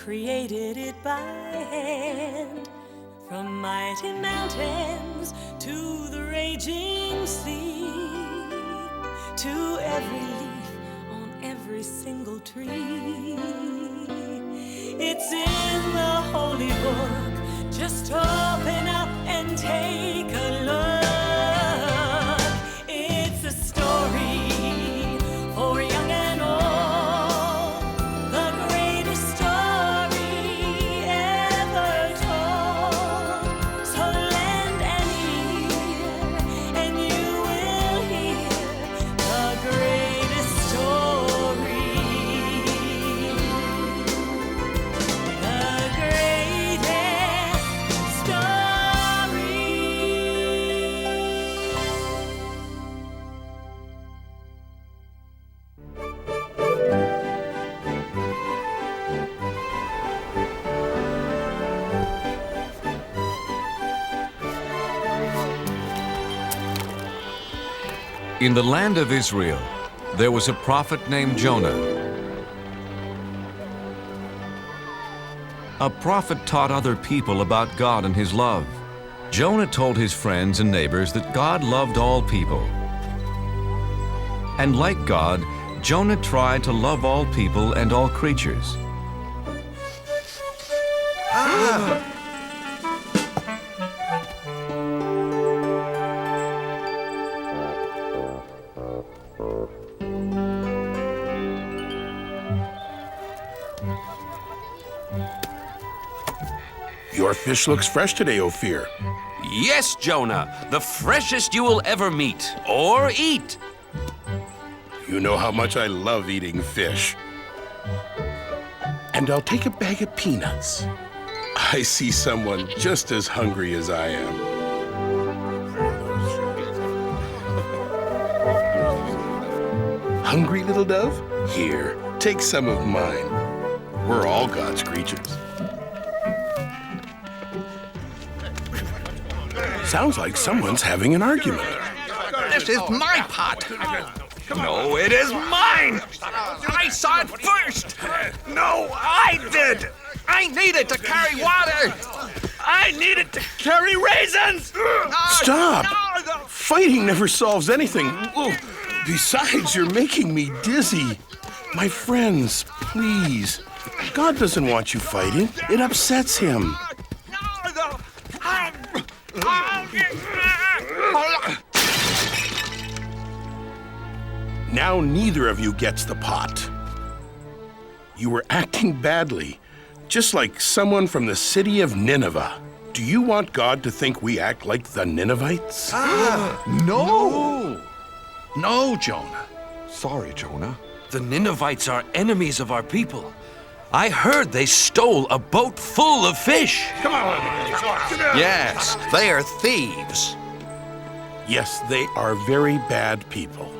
created it by hand. From mighty mountains to the raging sea, to every leaf on every single tree. It's in the holy book. Just open up and take a look. It's a story for young and old, the greatest story ever told. So lend an ear and you will hear the greatest story. The greatest story. In the land of Israel, there was a prophet named Jonah. A prophet taught other people about God and his love. Jonah told his friends and neighbors that God loved all people. And like God, Jonah tried to love all people and all creatures. Your fish looks fresh today, Ophir. Yes, Jonah, the freshest you will ever meet or eat. You know how much I love eating fish. And I'll take a bag of peanuts. I see someone just as hungry as I am. Hungry, little dove? Here, take some of mine. We're all God's creatures. Sounds like someone's having an argument. This is my pot. No, it is mine. I saw it first. No, I did. I needed to carry water. I needed to carry raisins. Stop! No. Fighting never solves anything. Besides, you're making me dizzy. My friends, please. God doesn't want you fighting. It upsets him. Now neither of you gets the pot. You were acting badly, just like someone from the city of Nineveh. Do you want God to think we act like the Ninevites? No. No, Jonah. Sorry, Jonah. The Ninevites are enemies of our people. I heard they stole a boat full of fish. Yes, they are thieves. Yes, they are very bad people.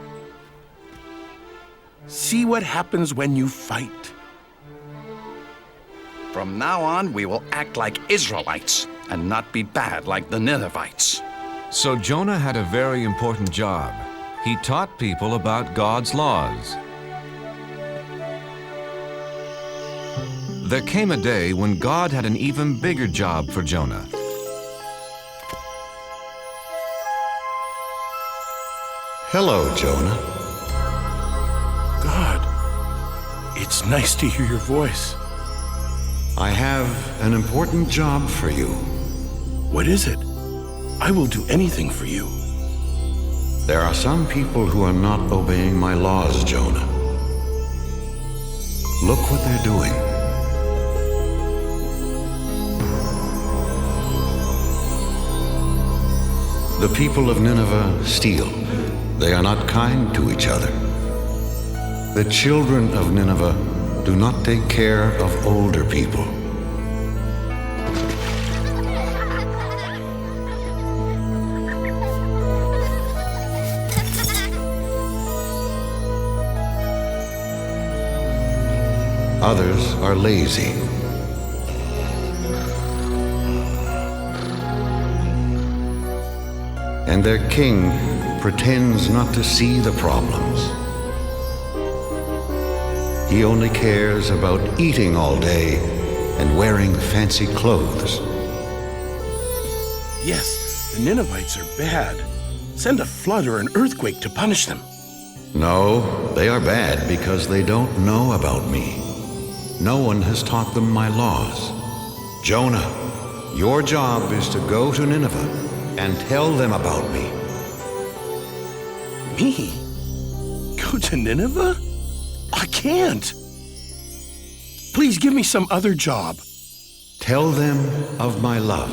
See what happens when you fight. From now on, we will act like Israelites and not be bad like the Ninevites. So Jonah had a very important job. He taught people about God's laws. There came a day when God had an even bigger job for Jonah. Hello, Jonah. God, it's nice to hear your voice. I have an important job for you. What is it? I will do anything for you. There are some people who are not obeying my laws, Jonah. Look what they're doing. The people of Nineveh steal. They are not kind to each other. The children of Nineveh do not take care of older people. Others are lazy. And their king pretends not to see the problems. He only cares about eating all day and wearing fancy clothes. Yes, the Ninevites are bad. Send a flood or an earthquake to punish them. No, they are bad because they don't know about me. No one has taught them my laws. Jonah, your job is to go to Nineveh and tell them about me. Me? Go to Nineveh? I can't. Please give me some other job. Tell them of my love.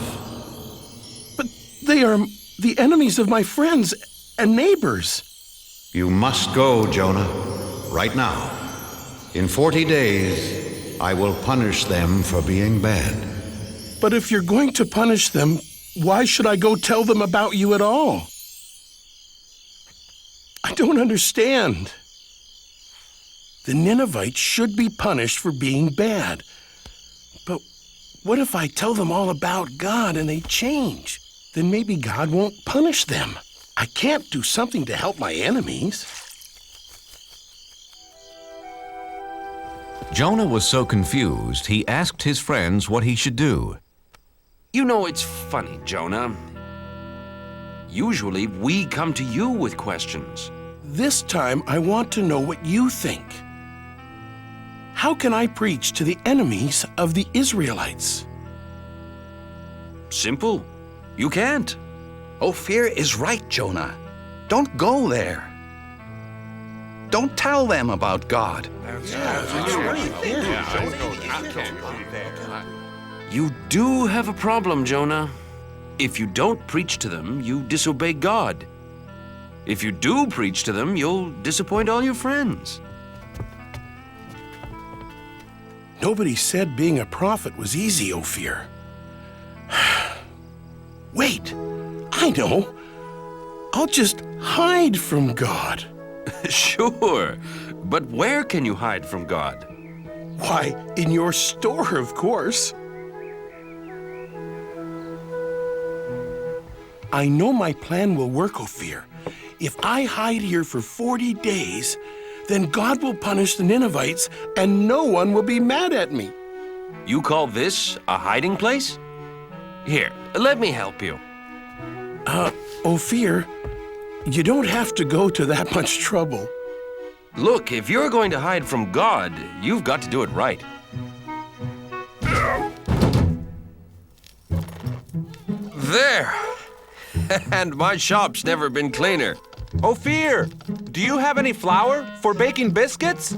But they are the enemies of my friends and neighbors. You must go, Jonah, right now. In 40 days, I will punish them for being bad. But if you're going to punish them, why should I go tell them about you at all? I don't understand. The Ninevites should be punished for being bad. But what if I tell them all about God and they change? Then maybe God won't punish them. I can't do something to help my enemies. Jonah was so confused, he asked his friends what he should do. You know, it's funny, Jonah. Usually, we come to you with questions. This time, I want to know what you think. How can I preach to the enemies of the Israelites? Simple. You can't. Ophir is right, Jonah. Don't go there. Don't tell them about God. You do have a problem, Jonah. If you don't preach to them, you disobey God. If you do preach to them, you'll disappoint all your friends. Nobody said being a prophet was easy, Ophir. Wait, I know. I'll just hide from God. Sure, but where can you hide from God? Why, in your store, of course. I know my plan will work, Ophir. If I hide here for 40 days, then God will punish the Ninevites and no one will be mad at me. You call this a hiding place? Here, let me help you. Ophir, you don't have to go to that much trouble. Look, if you're going to hide from God, you've got to do it right. There! And my shop's never been cleaner. Ophir, do you have any flour for baking biscuits?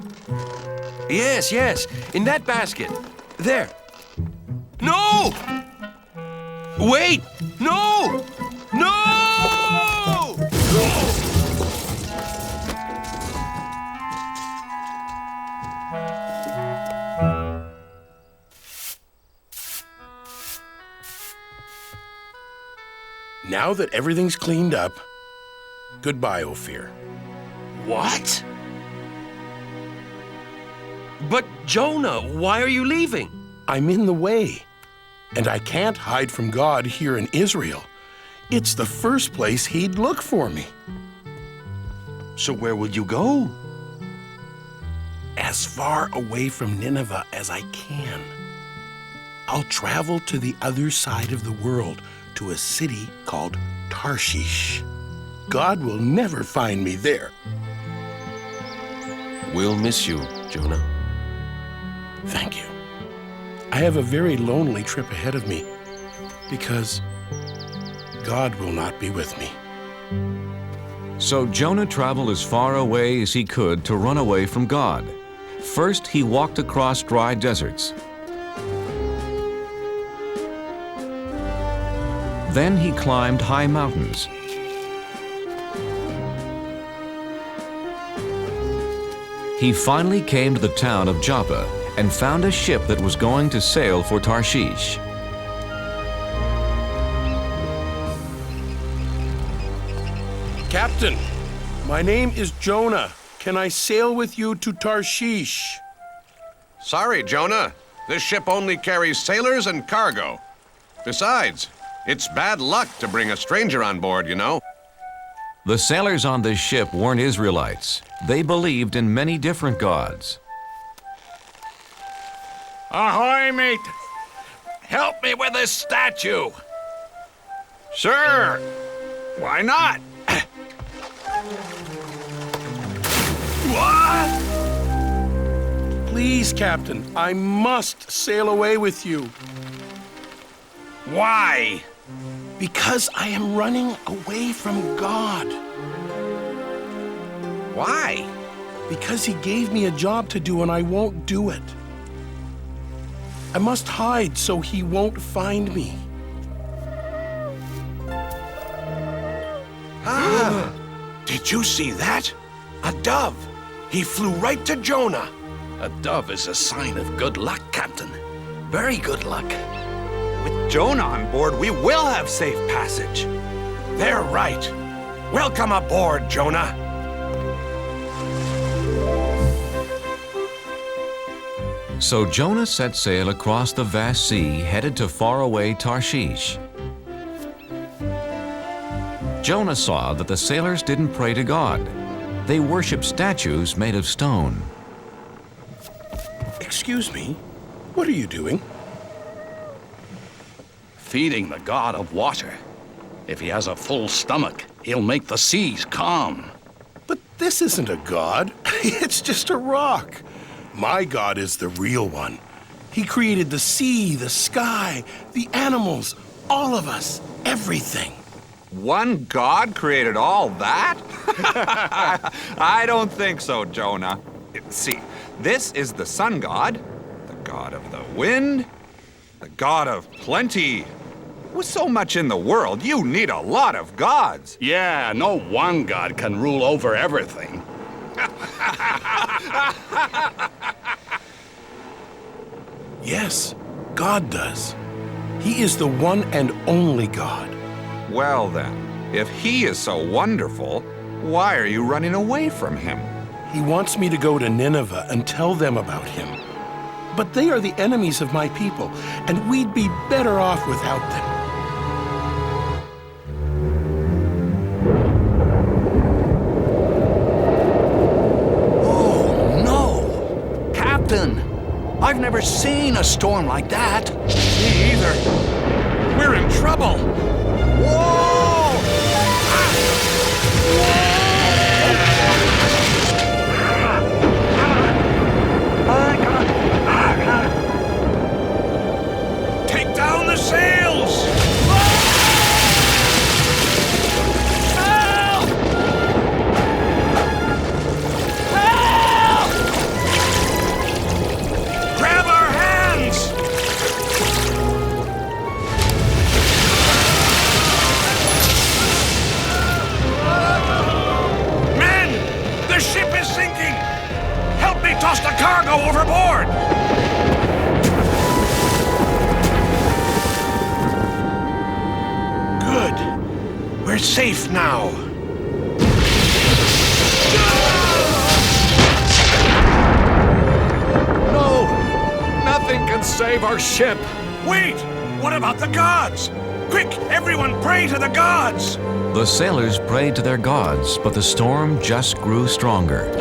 Yes, yes, in that basket. There. No! Wait! No! No! Now that everything's cleaned up, goodbye, Ophir. What? But Jonah, why are you leaving? I'm in the way, and I can't hide from God here in Israel. It's the first place he'd look for me. So where will you go? As far away from Nineveh as I can. I'll travel to the other side of the world, to a city called Tarshish. God will never find me there. We'll miss you, Jonah. Thank you. I have a very lonely trip ahead of me because God will not be with me. So Jonah traveled as far away as he could to run away from God. First, he walked across dry deserts. Then he climbed high mountains. He finally came to the town of Joppa and found a ship that was going to sail for Tarshish. Captain, my name is Jonah. Can I sail with you to Tarshish? Sorry, Jonah. This ship only carries sailors and cargo. Besides, it's bad luck to bring a stranger on board, you know. The sailors on this ship weren't Israelites. They believed in many different gods. Ahoy, mate! Help me with this statue! Sure. Why not? What? Please, Captain, I must sail away with you. Why? Because I am running away from God. Why? Because he gave me a job to do and I won't do it. I must hide so he won't find me. Did you see that? A dove. He flew right to Jonah. A dove is a sign of good luck, Captain. Very good luck. With Jonah on board, we will have safe passage. They're right. Welcome aboard, Jonah. So Jonah set sail across the vast sea, headed to faraway Tarshish. Jonah saw that the sailors didn't pray to God. They worshiped statues made of stone. Excuse me, what are you doing? Feeding the god of water. If he has a full stomach, he'll make the seas calm. But this isn't a god. It's just a rock. My God is the real one. He created the sea, the sky, the animals, all of us, everything. One God created all that? I don't think so, Jonah. See, this is the sun god, the god of the wind, the god of plenty. With so much in the world, you need a lot of gods. Yeah, no one god can rule over everything. Yes, God does. He is the one and only God. Well then, if he is so wonderful, why are you running away from him? He wants me to go to Nineveh and tell them about him. But they are the enemies of my people, and we'd be better off without them. Oh, no! Captain, I've never seen a storm like that. Me either. We're in trouble. Whoa! Take down the sails! Help! Help! Grab our hands! Men! The ship is sinking! Help me toss the cargo overboard! Good. We're safe now. No! Nothing can save our ship. Wait! What about the gods? Quick, everyone pray to the gods! The sailors prayed to their gods, but the storm just grew stronger.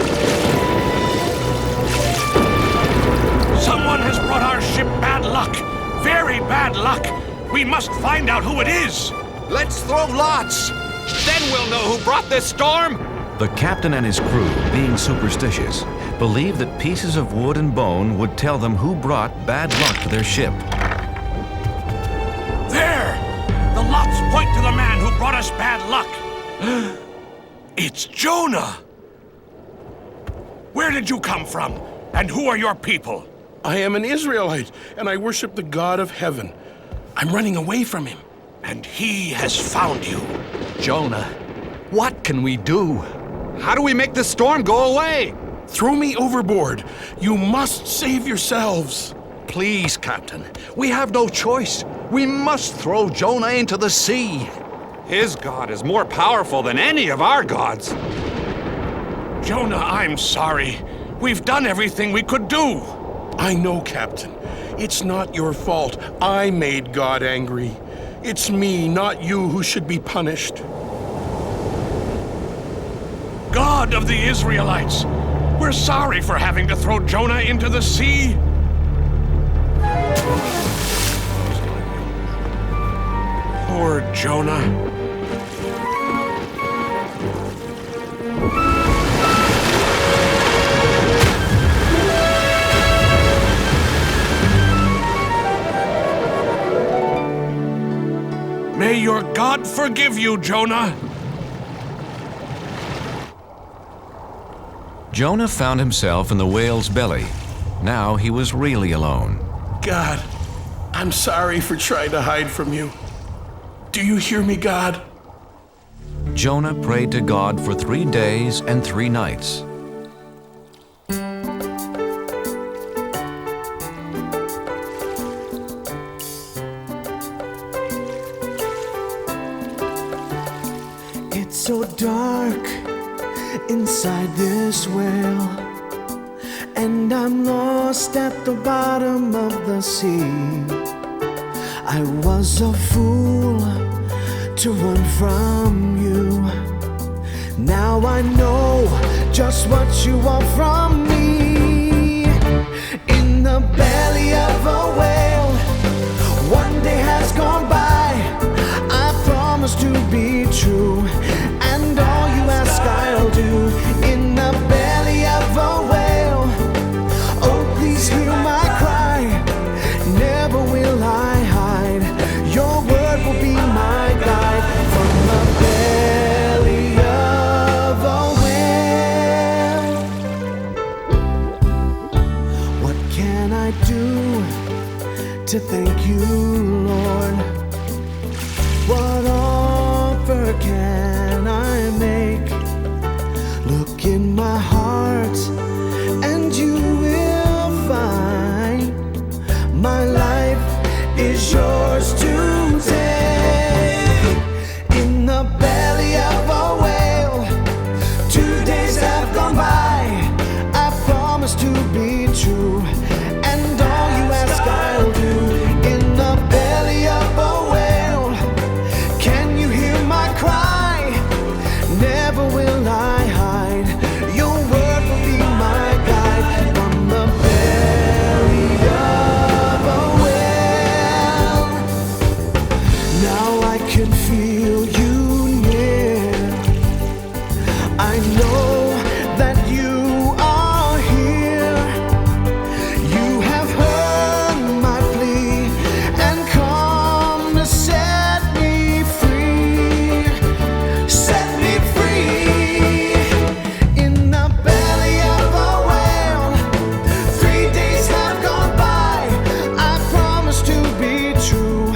Someone has brought our ship bad luck. Very bad luck. We must find out who it is. Let's throw lots. Then we'll know who brought this storm. The captain and his crew, being superstitious, believed that pieces of wood and bone would tell them who brought bad luck to their ship. There! The lots point to the man who brought us bad luck. It's Jonah! Where did you come from? And who are your people? I am an Israelite, and I worship the God of heaven. I'm running away from him. And he has found you. Jonah, what can we do? How do we make the storm go away? Throw me overboard. You must save yourselves. Please, Captain, we have no choice. We must throw Jonah into the sea. His God is more powerful than any of our gods. Jonah, I'm sorry. We've done everything we could do. I know, Captain. It's not your fault. I made God angry. It's me, not you, who should be punished. God of the Israelites, we're sorry for having to throw Jonah into the sea. Jonah. May your God forgive you, Jonah. Jonah found himself in the whale's belly. Now he was really alone. God, I'm sorry for trying to hide from you. Do you hear me, God? Jonah prayed to God for 3 days and 3 nights. It's so dark inside this well, and I'm lost at the bottom of the sea. I was a fool to run from you. Now I know just what you want from me. In the belly of a whale, one day has gone by. I promise to be true, and all you ask I'll do. In the belly of a whale, oh please hear my cry. Never will I hide. Your word will be my guide. From the belly of a whale, what can I do to thank you, Lord? What offer can I make? Look in my heart and you will find my life is yours to take. In the belly of a whale, 2 days have gone by. I promise to be true, and all you ask I'll do. In the belly of a whale, can you hear my cry? Never will I hide. Your word will be my guide. From the belly of a whale, now I can feel you near. I know that you are here. You have heard my plea and come to set me free. Set me free. In the belly of a whale, 3 days have gone by. I promise to be true,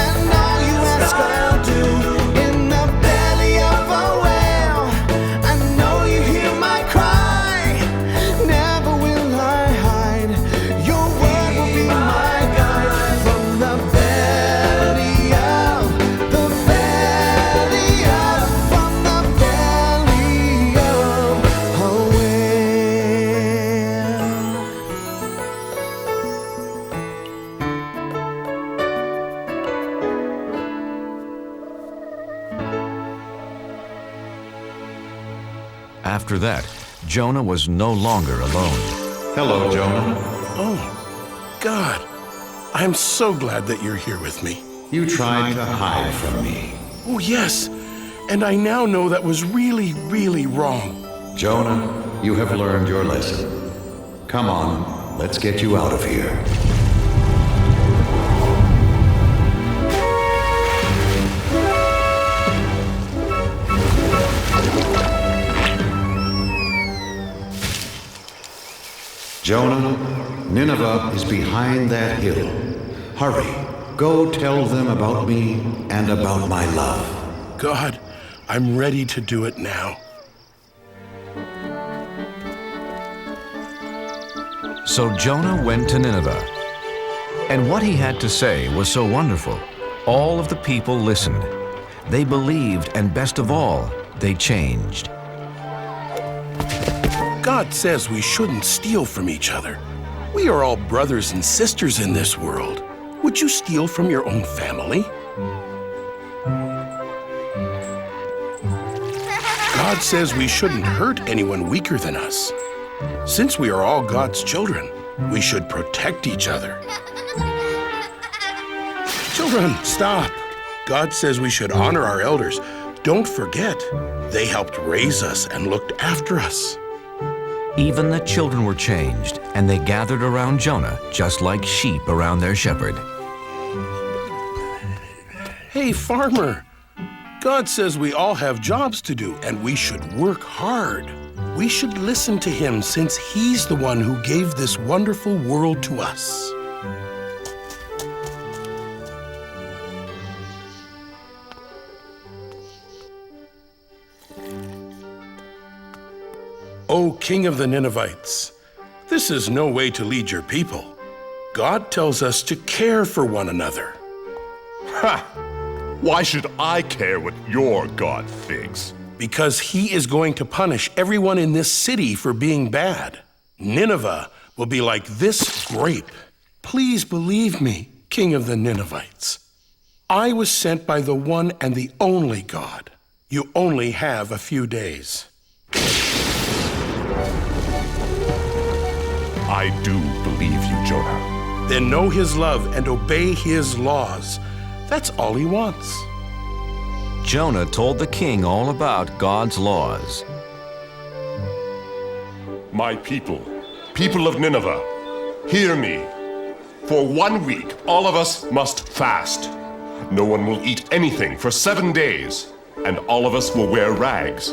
and all you ask I'll do. In the belly of a whale, I know you hear my cry. Never will I hide. Your word will be my guide. From the belly of, the belly of, from the belly of a whale. After that, Jonah was no longer alone. Hello, Jonah. Oh, God, I'm so glad that you're here with me. You tried to hide from me. Oh, yes, and I now know that was really, really wrong. Jonah, you have learned your lesson. Come on, let's get you out of here. Jonah, Nineveh is behind that hill. Hurry, go tell them about me and about my love. God, I'm ready to do it now. So Jonah went to Nineveh. And what he had to say was so wonderful. All of the people listened. They believed, and best of all, they changed. God says we shouldn't steal from each other. We are all brothers and sisters in this world. Would you steal from your own family? God says we shouldn't hurt anyone weaker than us. Since we are all God's children, we should protect each other. Children, stop. God says we should honor our elders. Don't forget, they helped raise us and looked after us. Even the children were changed, and they gathered around Jonah just like sheep around their shepherd. Hey, farmer, God says we all have jobs to do and we should work hard. We should listen to him since he's the one who gave this wonderful world to us. O King of the Ninevites, this is no way to lead your people. God tells us to care for one another. Ha! Why should I care what your God thinks? Because he is going to punish everyone in this city for being bad. Nineveh will be like this grape. Please believe me, King of the Ninevites. I was sent by the one and the only God. You only have a few days. I do believe you, Jonah. Then know his love and obey his laws. That's all he wants. Jonah told the king all about God's laws. My people, people of Nineveh, hear me. For 1 week, all of us must fast. No one will eat anything for 7 days, and all of us will wear rags.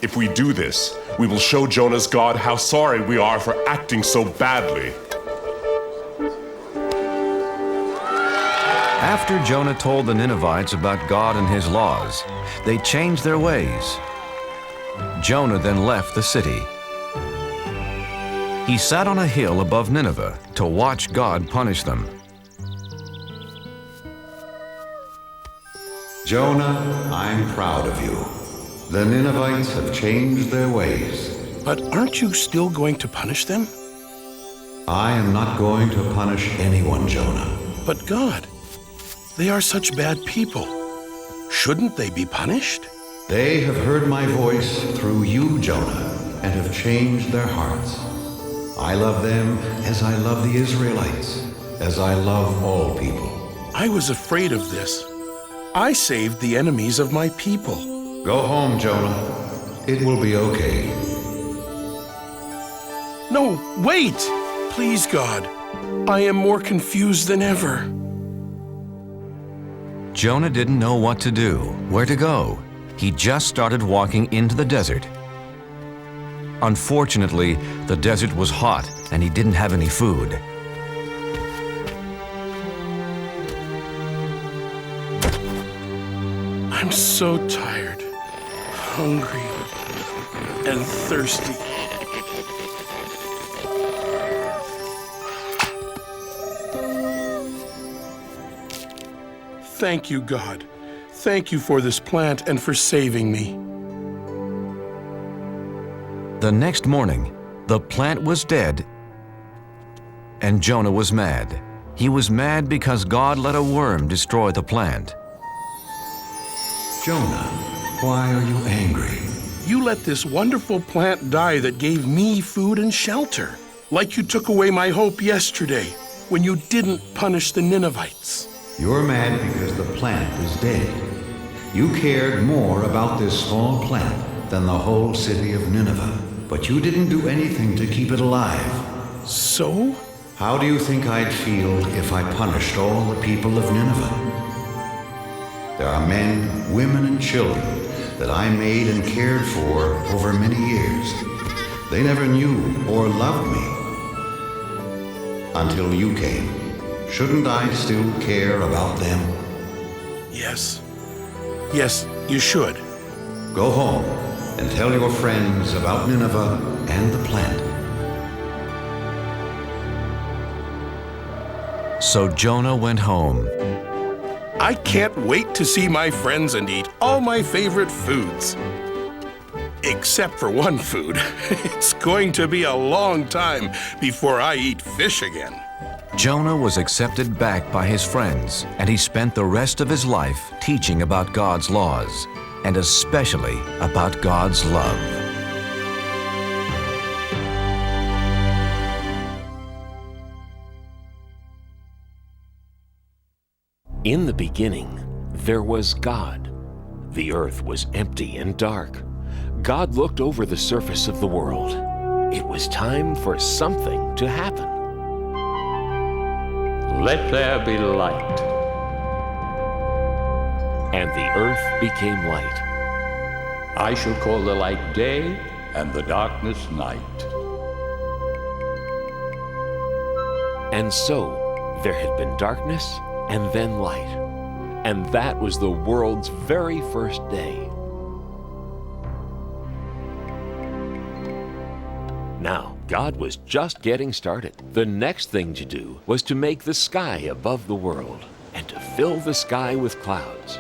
If we do this, we will show Jonah's God how sorry we are for acting so badly. After Jonah told the Ninevites about God and his laws, they changed their ways. Jonah then left the city. He sat on a hill above Nineveh to watch God punish them. Jonah, I'm proud of you. The Ninevites have changed their ways. But aren't you still going to punish them? I am not going to punish anyone, Jonah. But God, they are such bad people. Shouldn't they be punished? They have heard my voice through you, Jonah, and have changed their hearts. I love them as I love the Israelites, as I love all people. I was afraid of this. I saved the enemies of my people. Go home, Jonah. It will be okay. No, wait! Please, God. I am more confused than ever. Jonah didn't know what to do, where to go. He just started walking into the desert. Unfortunately, the desert was hot and he didn't have any food. I'm so tired, hungry, and thirsty. Thank you, God. Thank you for this plant and for saving me. The next morning, the plant was dead, and Jonah was mad. He was mad because God let a worm destroy the plant. Jonah, why are you angry? You let this wonderful plant die that gave me food and shelter, like you took away my hope yesterday when you didn't punish the Ninevites. You're mad because the plant is dead. You cared more about this small plant than the whole city of Nineveh, but you didn't do anything to keep it alive. So? How do you think I'd feel if I punished all the people of Nineveh? There are men, women, and children that I made and cared for over many years. They never knew or loved me until you came. Shouldn't I still care about them? Yes. Yes, you should. Go home and tell your friends about Nineveh and the plant. So Jonah went home. I can't wait to see my friends and eat all my favorite foods. Except for one food. It's going to be a long time before I eat fish again. Jonah was accepted back by his friends, and he spent the rest of his life teaching about God's laws, and especially about God's love. In the beginning, There was God. The earth was empty and dark. God looked over the surface of the world. It was time for something to happen. Let there be light. And the earth became light. I shall call the light day and the darkness night. And so there had been darkness and then light. And that was the world's very first day. Now, God was just getting started. The next thing to do was to make the sky above the world and to fill the sky with clouds.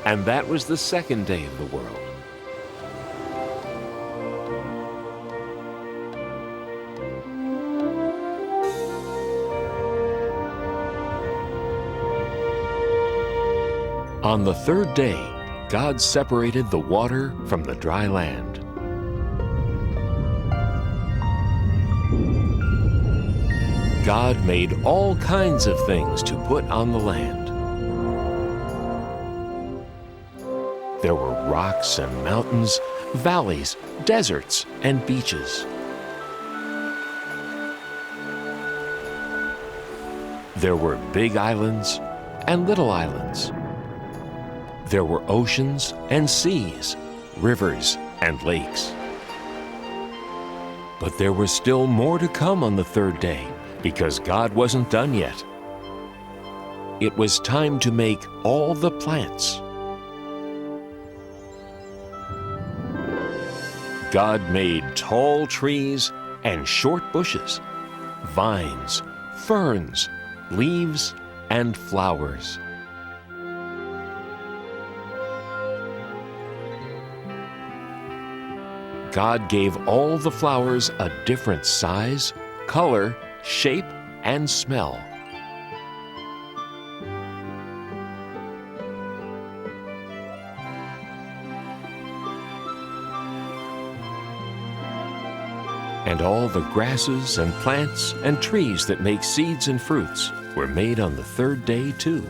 And that was the second day of the world. On the third day, God separated the water from the dry land. God made all kinds of things to put on the land. There were rocks and mountains, valleys, deserts, and beaches. There were big islands and little islands. There were oceans and seas, rivers and lakes. But there was still more to come on the third day, because God wasn't done yet. It was time to make all the plants. God made tall trees and short bushes, vines, ferns, leaves, and flowers. God gave all the flowers a different size, color, shape, and smell. And all the grasses and plants and trees that make seeds and fruits were made on the third day too.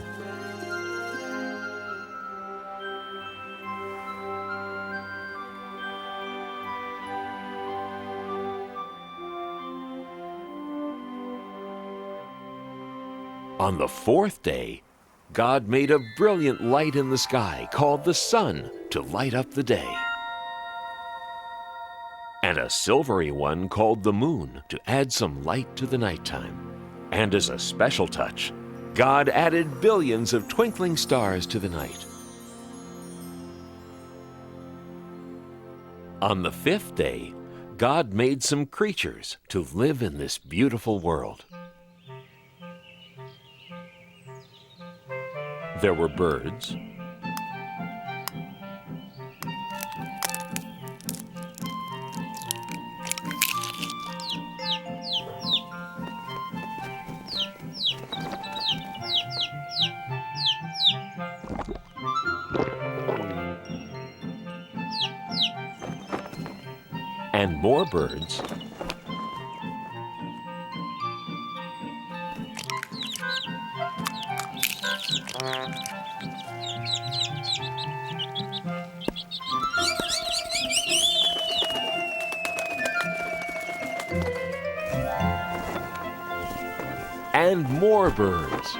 On the fourth day, God made a brilliant light in the sky called the sun to light up the day, and a silvery one called the moon to add some light to the nighttime. And as a special touch, God added billions of twinkling stars to the night. On the fifth day, God made some creatures to live in this beautiful world. There were birds, and more birds, and more birds.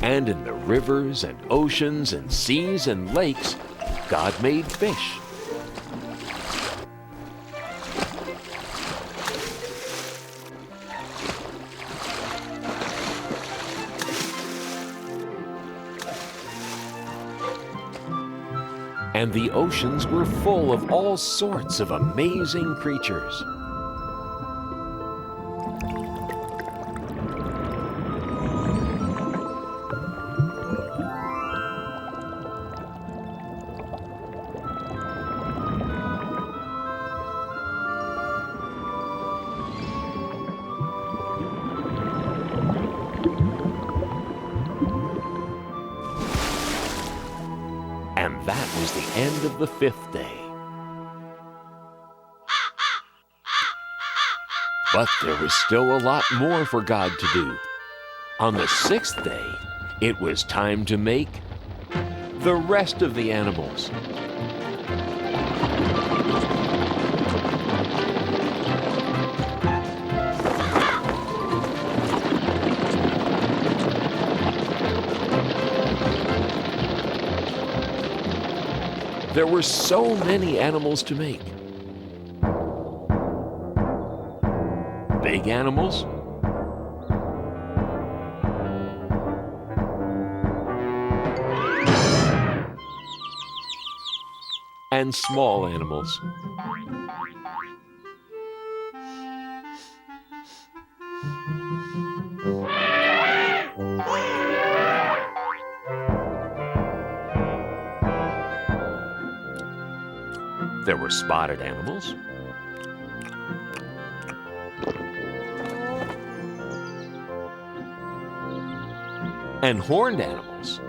And in the rivers and oceans and seas and lakes, God made fish. And the oceans were full of all sorts of amazing creatures. that was the end of the 5th day. But there was still a lot more for God to do. On the 6th day, it was time to make the rest of the animals. There were so many animals to make. Big animals, and small animals. There were spotted animals, and horned animals.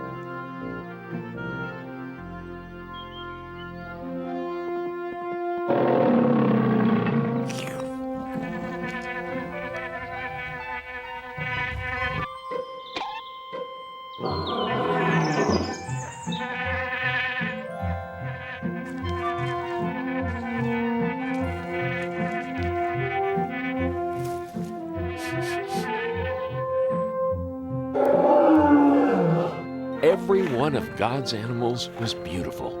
Every one of God's animals was beautiful.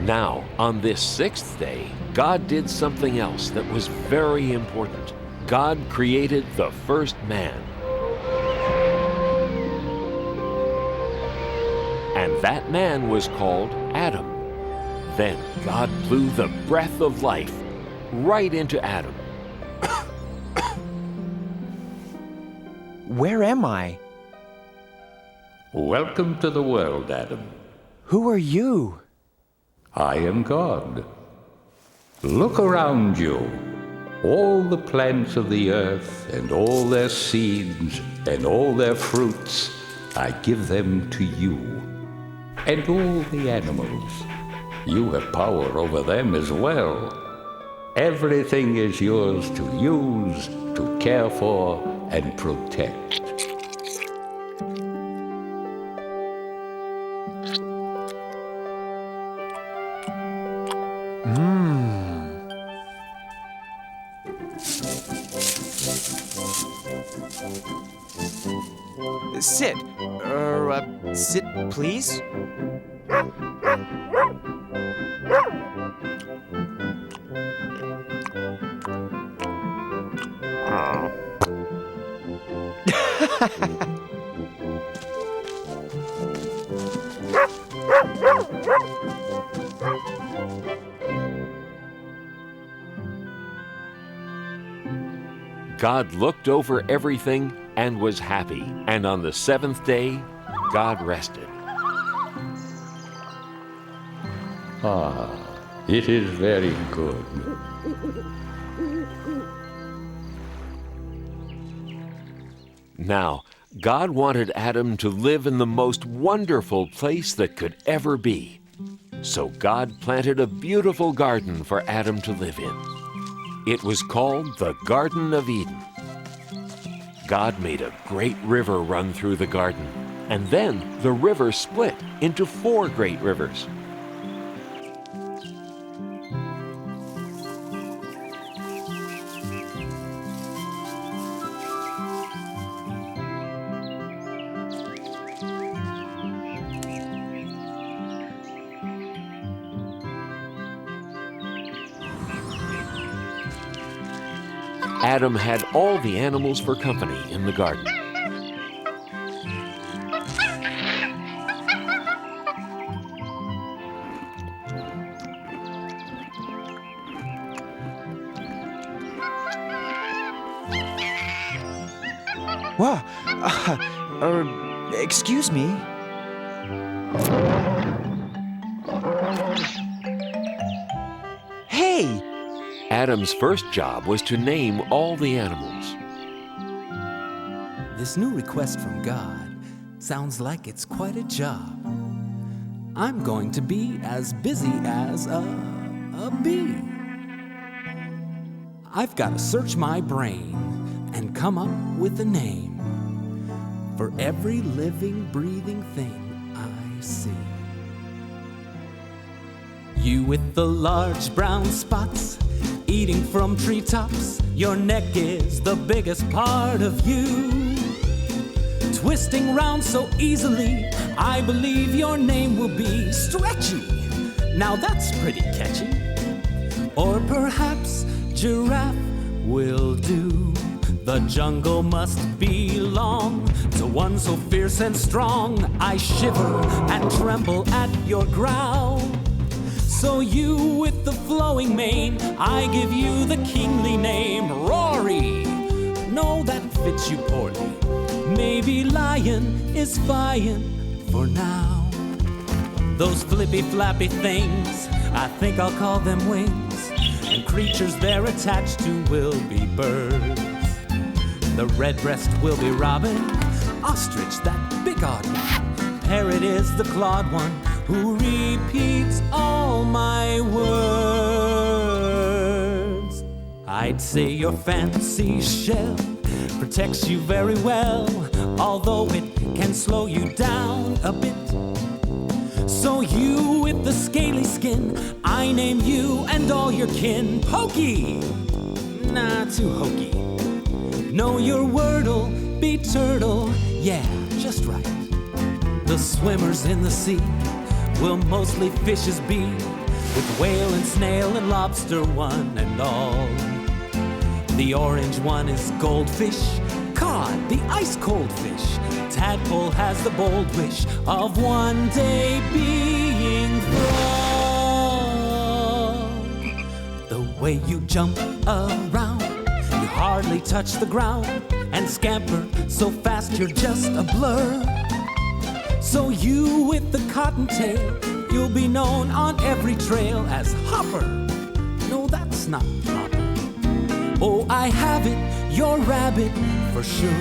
Now, on this 6th day, God did something else that was very important. God created the first man. And that man was called Adam. Then God blew the breath of life right into Adam. Where am I? Welcome to the world, Adam. Who are you? I am God. Look around you. All the plants of the earth and all their seeds and all their fruits, I give them to you. And all the animals. You have power over them as well. Everything is yours to use, to care for, and protect. Sit. Sit, please. God looked over everything and was happy. And on the 7th day, God rested. It is very good. Now, God wanted Adam to live in the most wonderful place that could ever be. So God planted a beautiful garden for Adam to live in. It was called the Garden of Eden. God made a great river run through the garden, and then the river split into 4 great rivers. Adam had all the animals for company in the garden. Whoa. Excuse me. Hey! Adam's first job was to name all the animals. this new request from God sounds like it's quite a job. I'm going to be as busy as a bee. I've got to search my brain and come up with a name for every living, breathing thing I see. You with the large brown spots, eating from treetops, your neck is the biggest part of you. Twisting round so easily, I believe your name will be Stretchy. Now that's pretty catchy. Or perhaps Giraffe will do. The jungle must belong to one so fierce and strong. I shiver and tremble at your growl. So you with the flowing mane, I give you the kingly name, Rory. No, that fits you poorly. Maybe lion is fine for now. Those flippy flappy things, I think I'll call them wings. And creatures they're attached to will be birds. The redbreast will be robin, ostrich that big odd one. Parrot is the clawed one who repeats all my words. I'd say your fancy shell protects you very well, although it can slow you down a bit. So you with the scaly skin, I name you and all your kin Pokey. Nah, too hokey. Know your word'll be turtle, yeah, just right. The swimmers in the sea will mostly fishes be, with whale and snail and lobster one and all. The orange one is goldfish, cod, the ice cold fish. Tadpole has the bold wish of one day being frog. The way you jump around, you hardly touch the ground, and scamper so fast you're just a blur. So you with the cottontail, you'll be known on every trail as Hopper. No, that's not Hopper. Oh, I have it, you're rabbit for sure.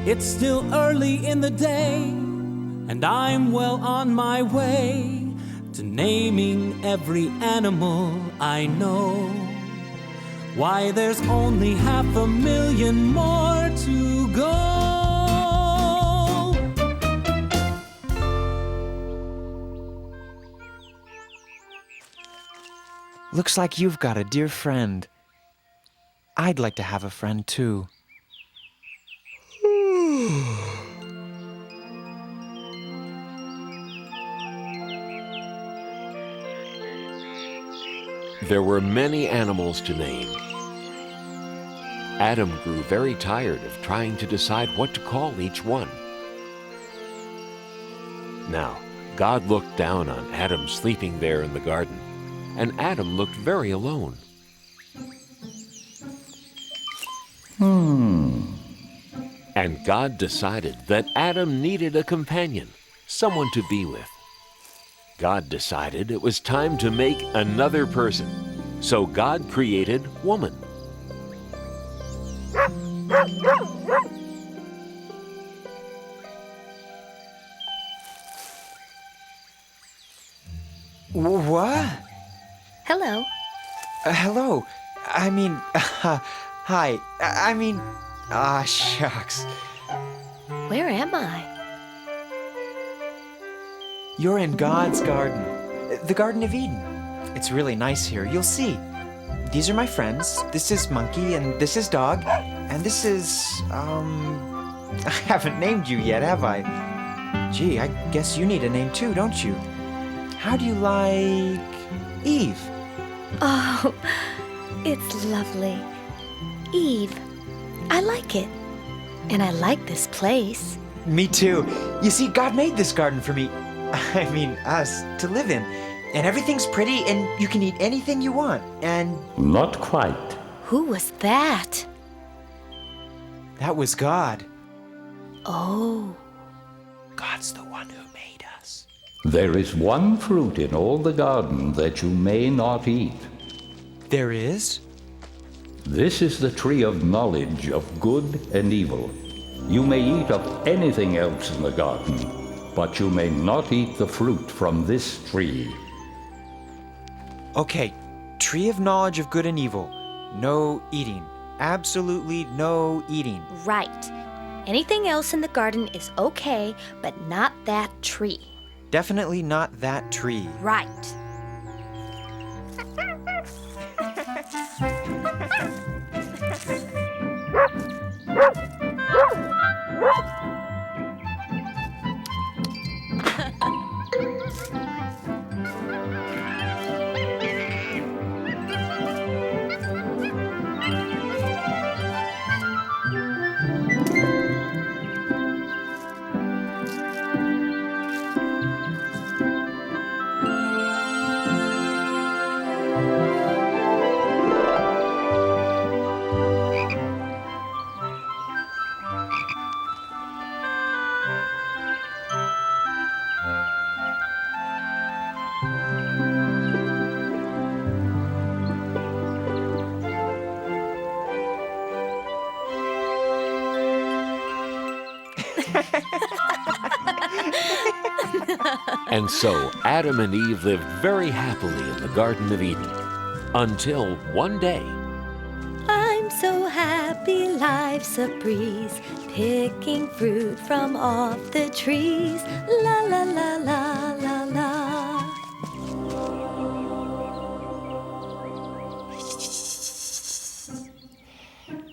It's still early in the day, and I'm well on my way to naming every animal I know. Why, there's only 500,000 more to go. Looks like you've got a dear friend. I'd like to have a friend too. There were many animals to name. Adam grew very tired of trying to decide what to call each one. Now, God looked down on Adam sleeping there in the garden, and Adam looked very alone. And God decided that Adam needed a companion, someone to be with. God decided it was time to make another person, so God created woman. What? Hello. Hello. I mean, hi. Shucks. Where am I? You're in God's garden, the Garden of Eden. It's really nice here, you'll see. These are my friends. This is Monkey, and this is Dog, and this is, I haven't named you yet, have I? Gee, I guess you need a name too, don't you? How do you like Eve? Oh, it's lovely. Eve. I like it. And I like this place. Me too. You see, God made this garden for me. I mean, us, to live in. And everything's pretty, and you can eat anything you want, and... Not quite. Who was that? That was God. Oh. God's the one who made us. There is one fruit in all the garden that you may not eat. There is? This is the tree of knowledge of good and evil. You may eat of anything else in the garden, but you may not eat the fruit from this tree. Okay, tree of knowledge of good and evil. No eating. Absolutely no eating. Right. Anything else in the garden is okay, but not that tree. Definitely not that tree. Right. And so Adam and Eve lived very happily in the Garden of Eden until one day. I'm so happy, life's a breeze, picking fruit from off the trees. La la la la la la.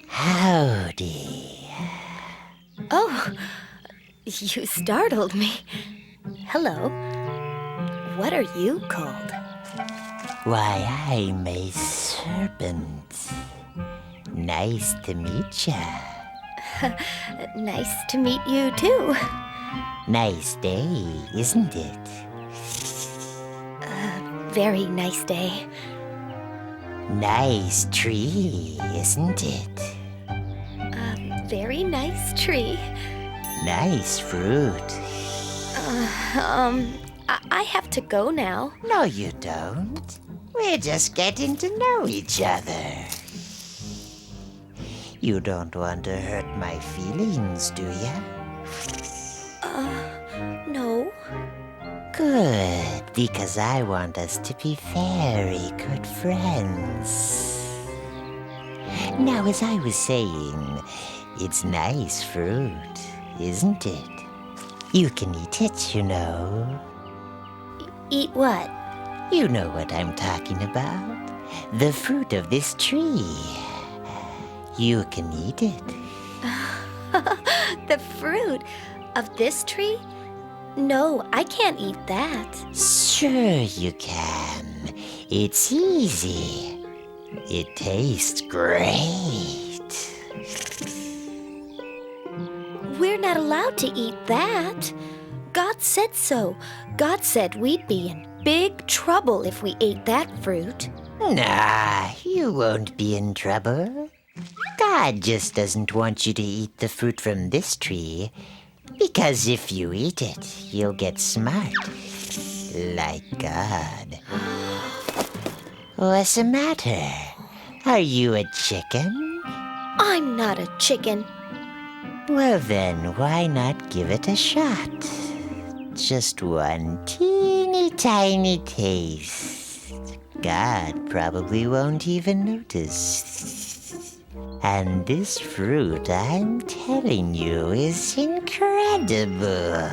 Howdy. Oh, you startled me. Hello. What are you called? Why, I'm a serpent. Nice to meet ya. Nice to meet you, too. Nice day, isn't it? Very nice day. Nice tree, isn't it? Very nice tree. Nice fruit. I have to go now. No, you don't. We're just getting to know each other. You don't want to hurt my feelings, do ya? No. Good, because I want us to be very good friends. Now, as I was saying, it's nice fruit, isn't it? You can eat it, you know. Eat what? You know what I'm talking about. The fruit of this tree. You can eat it. The fruit of this tree? No, I can't eat that. Sure you can. It's easy. It tastes great. We're not allowed to eat that. God said so. God said we'd be in big trouble if we ate that fruit. Nah, you won't be in trouble. God just doesn't want you to eat the fruit from this tree, because if you eat it, you'll get smart. Like God. What's the matter? Are you a chicken? I'm not a chicken. Well then, why not give it a shot? Just one teeny tiny taste. God probably won't even notice. And this fruit, I'm telling you, is incredible.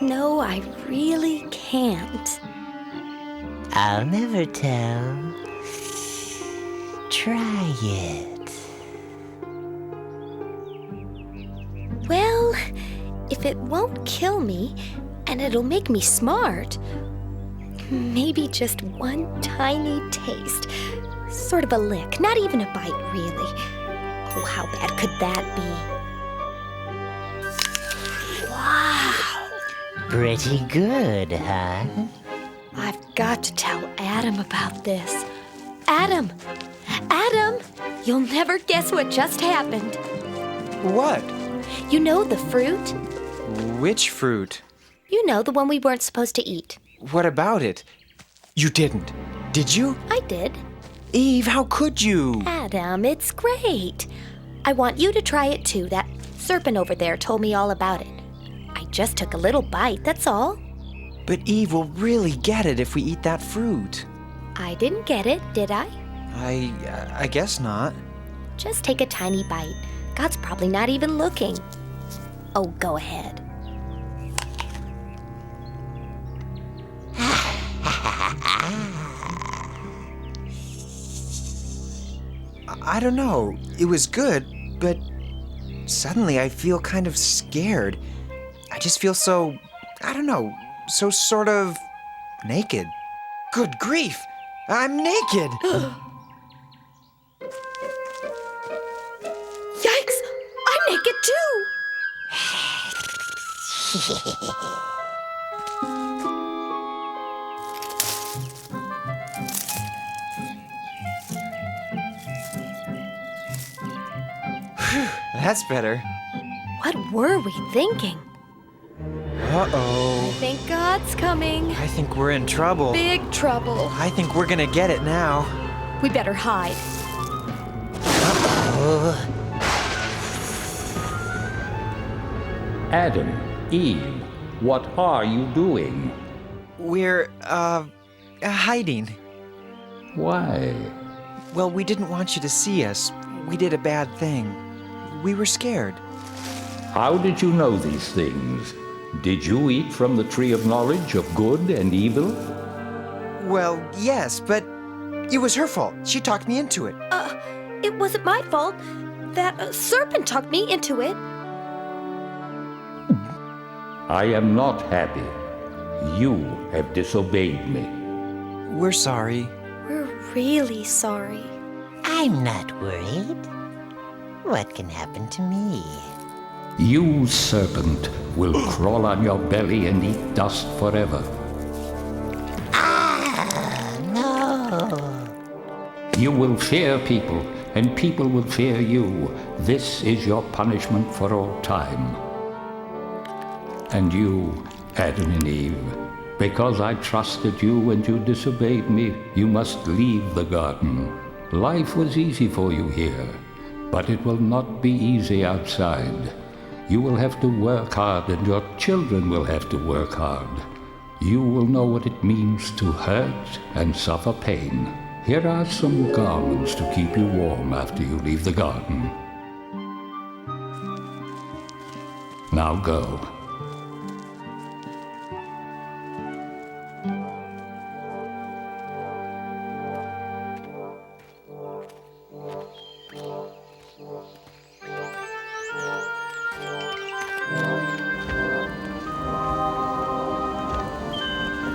No, I really can't. I'll never tell. Try it. Well, if it won't kill me, and it'll make me smart, maybe just one tiny taste. Sort of a lick, not even a bite, really. Oh, how bad could that be? Wow! Pretty good, huh? I've got to tell Adam about this. Adam! Adam! You'll never guess what just happened. What? You know the fruit? Which fruit? You know, the one we weren't supposed to eat. What about it? You didn't. Did you? I did. Eve, how could you? Adam, it's great. I want you to try it too. That serpent over there told me all about it. I just took a little bite, that's all. But Eve will really get it if we eat that fruit. I didn't get it, did I? I guess not. Just take a tiny bite. God's probably not even looking. Oh, go ahead. I don't know. It was good, but suddenly I feel kind of scared. I just feel so, I don't know, so sort of naked. Good grief! I'm naked! Yikes! I'm naked too! That's better. What were we thinking? Uh-oh. I think God's coming. I think we're in trouble. Big trouble. I think we're gonna get it now. We better hide. Adam, Eve, what are you doing? We're, hiding. Why? Well, we didn't want you to see us. We did a bad thing. We were scared. How did you know these things? Did you eat from the tree of knowledge of good and evil? Well, yes, but it was her fault. She talked me into it. It wasn't my fault. That serpent talked me into it. I am not happy. You have disobeyed me. We're sorry. We're really sorry. I'm not worried. What can happen to me? You, serpent, will crawl on your belly and eat dust forever. No. You will fear people, and people will fear you. This is your punishment for all time. And you, Adam and Eve, because I trusted you and you disobeyed me, you must leave the garden. Life was easy for you here, but it will not be easy outside. You will have to work hard, and your children will have to work hard. You will know what it means to hurt and suffer pain. Here are some garments to keep you warm after you leave the garden. Now go.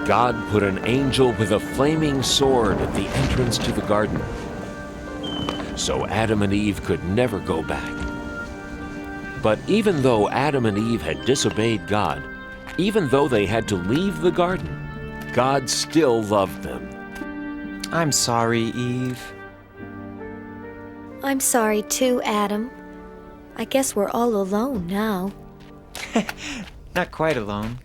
God put an angel with a flaming sword at the entrance to the garden, so Adam and Eve could never go back. But even though Adam and Eve had disobeyed God, even though they had to leave the garden, God still loved them. I'm sorry, Eve. I'm sorry too, Adam. I guess we're all alone now. Not quite alone.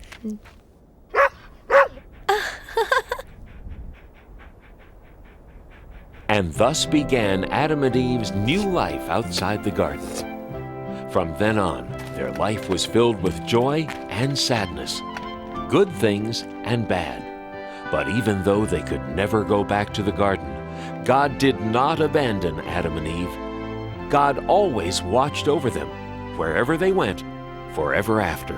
And thus began Adam and Eve's new life outside the garden. From then on, their life was filled with joy and sadness, good things and bad. But even though they could never go back to the garden, God did not abandon Adam and Eve. God always watched over them, wherever they went, forever after.